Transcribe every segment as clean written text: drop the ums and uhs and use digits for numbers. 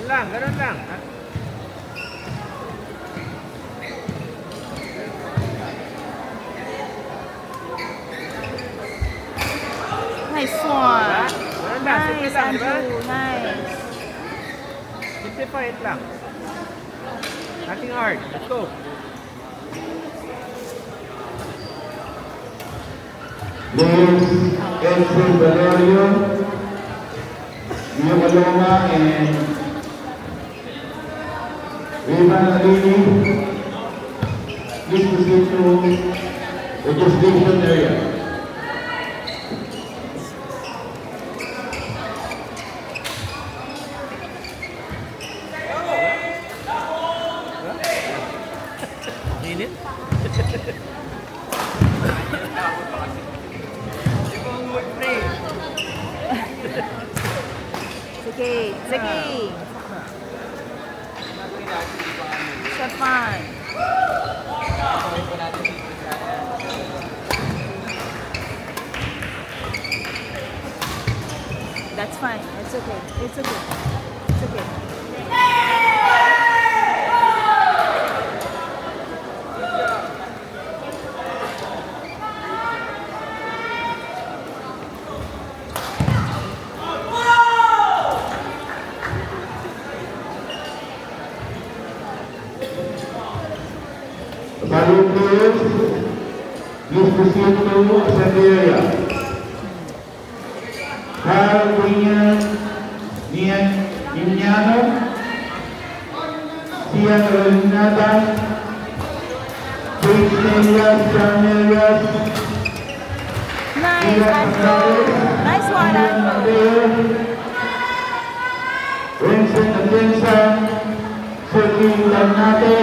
lang, ganun lang. Nice one. Ganun lang, simple Nice, lang, di ba? Andrew. Nice. Simplify it lang. Nothing hard. Let's go. Luis Enzo Valerio, Gio Paloma, and Rivan Alini. Please proceed to the jurisdiction area. Init? Sige, sige. Step fine. That's fine. It's okay. It's okay. It's okay. Following players, please proceed to assembly area. Carl Niñano, Cian Rolinata, Prince Nelias, John Nelias, Nice, Andrew. Nice one, Andrew. Vincent Atienza, Sergio Lanate,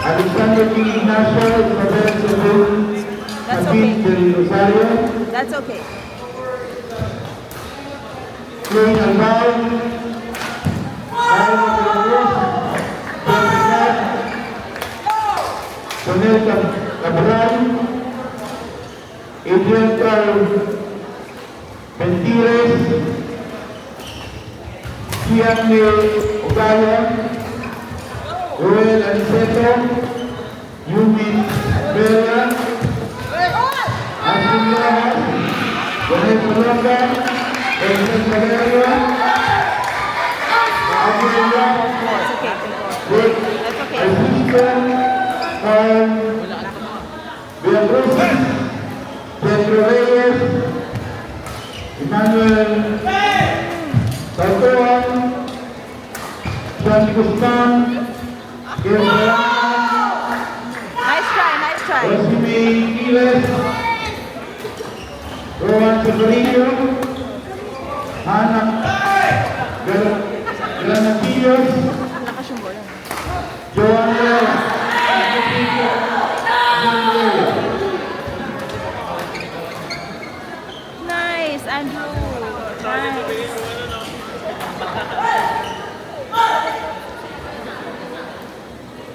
Alexander King Ignacio, Isabel Sabul, That's David okay. del Rosario, That's okay. Chloe Albao, Carlos Cruz, Bernard, Sonel Cabral, Adrian Carl Ventires, Kian Ogaya, Joel Aniceto, Yumin Vera, Ashley Lamas, Janet Malonga, Edwin Valerio, Aguila, It's okay. Rick That's okay. Assistant, Beatriz, Pedro Reyes, Emmanuel Tautuan, John Guzman, Gabriel, Nice try, nice try. Rosime Giles, Rowan Severino, Hannah Granatillos, Lakas yung bola. Joan Reyes, Nice, Andrew. Nice.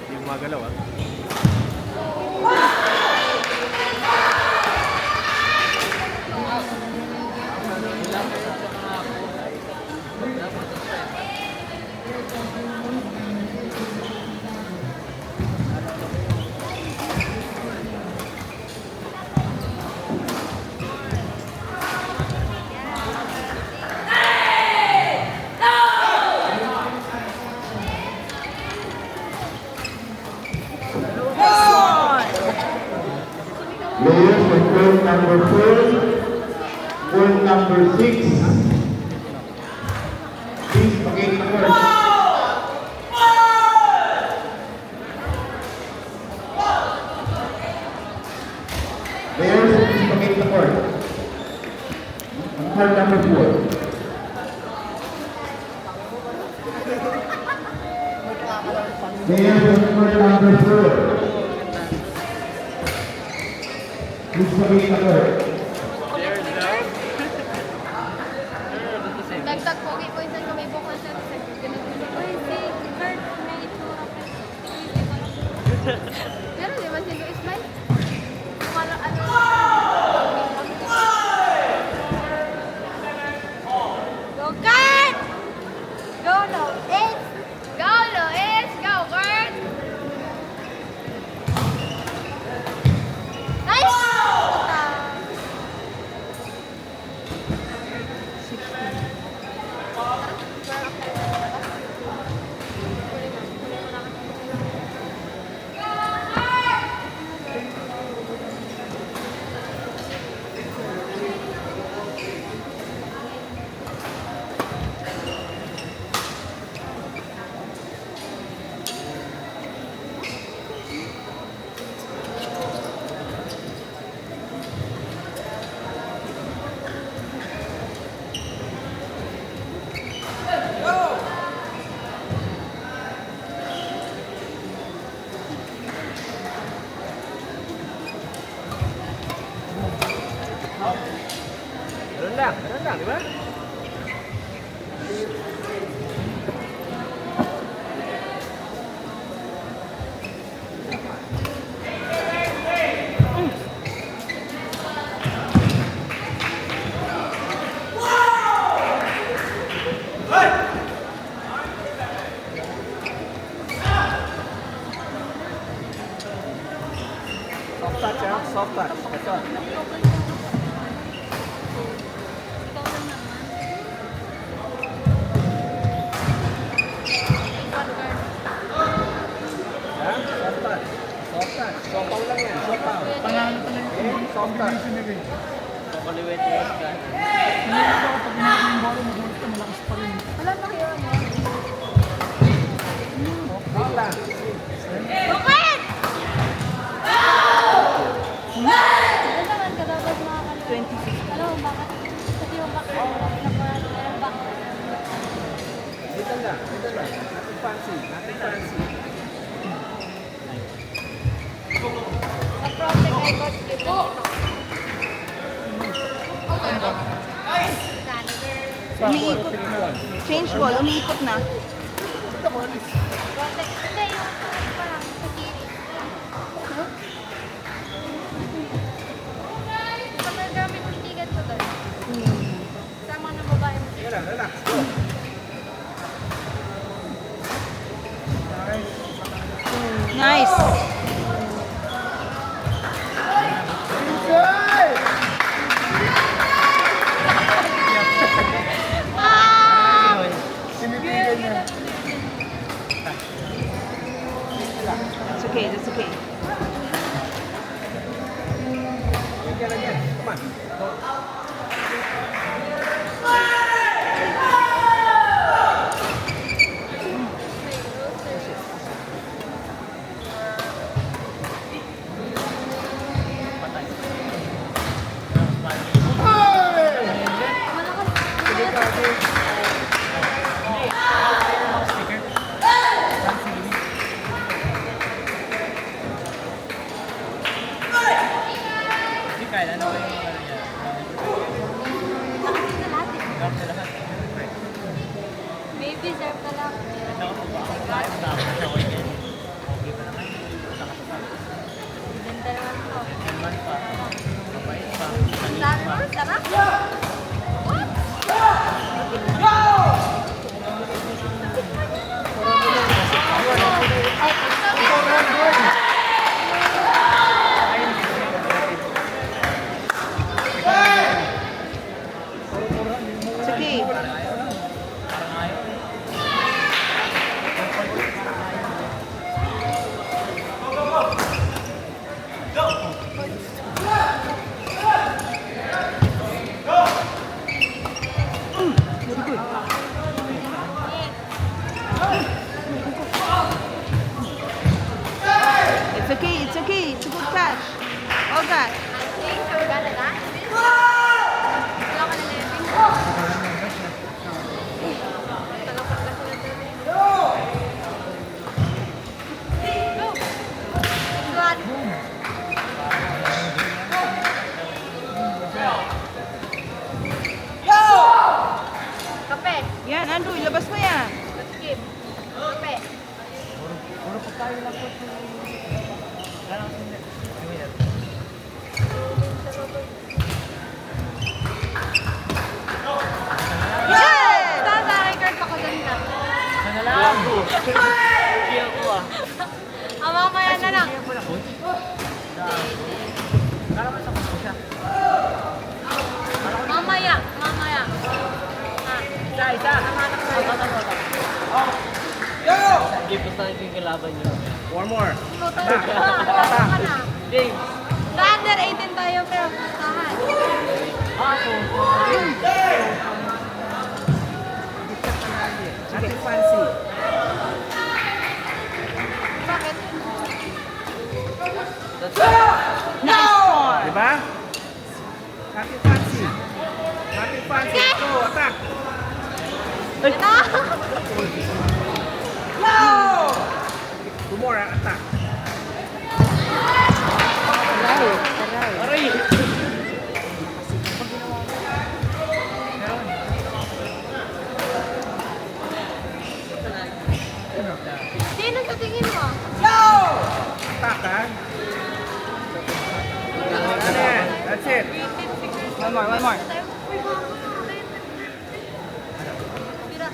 Hindi gumagalaw ah. Nice one. Players with court number 4, court number 6. Please vacate the court. Players, please vacate the court. Court number 4. Players with court number 4. Please vacate the court. Dagdag pogi po isang kamay bukol sa Uy, si Kurt, may itsura pa. Pero di ba si Luis May? Kumala, ano? Go, Kurt! ba? Soft touch, ha? Soft touch. Ito. Ikaw lang naman. Ha? Soft touch. Soft touch. Sopaw lang yan. Sopaw. Panalo pa lang Okay, soft touch. Pakaliwet yun, guys. Hindi ko pag pinaka yung bola, magulit ka, malakas pa rin. Wala na kayo mo. Wait lang. Bakit? Ano naman ka dapat makakalimutan? 26. Alam mo bakit? Kasi yung bakit meron back. Dito lang. Dito lang. Nothing fancy. Nothing fancy. Sa-protect ay coach dito. Umiikot. Change ball, umiikot na. Protect. Hindi, yung parang sa series. Sa mga gamit yung ticket ko doon. Sama ng babae mo. Sige lang. Relax. Go. Nice. That's okay, that's okay. Yan, yan, yan. Come on. Go. Hindi kaya, ano ba yung ano niya? Nakasing na lahat eh. Drop na lahat. Maybe serve ka lang. Ano ko ba? Ay, tapos ako yan. Okay pa naman. Ganda naman to. Naman pa. Mabait pa. Sabi mo, sarap. What? It's okay. Parang ayaw eh. It's okay, it's okay. It's a good catch. All that. I think I'm gonna dance this. Wala ka na living. Talapak na sila doon eh. Go! Squad. Kape. Yan, Andrew, ilabas mo yan. Let's skip. Kape. Puro pa tayo lang po. Parang hindi. Yes! Tata, record ako doon ka. Sana lang. Hindi ako ah. Mamaya na lang. Hindi ako lang. Kala mo sa kusa siya. Mamaya. Mamaya. Ah. Isa. Sige, basta yung kalaban niyo. One more. Ikaw tayo. Tama ka na. James. Sa under 18 tayo pero pustahan. Ako. Nothing fancy. Bakit? Nice one! Diba? Nothing fancy. Nothing fancy. Go, attack. Ito. Two more, attack. Aray, aray. Aray! One more, one more. Tira.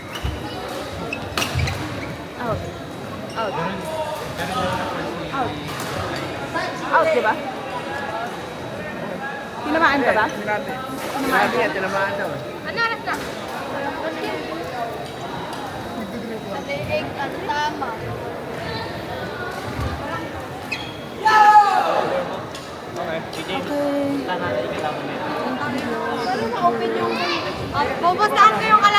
Out. Out. Out. Out, di ba? Tinamaan ka ba? Grabe yan, tinamaan daw. Ano oras na? Leeg, ano tama? Okay, PJ. Okay. Tangan na ikalaman nila. Pero ma-open yung... Bubustaan ko yung kalaban.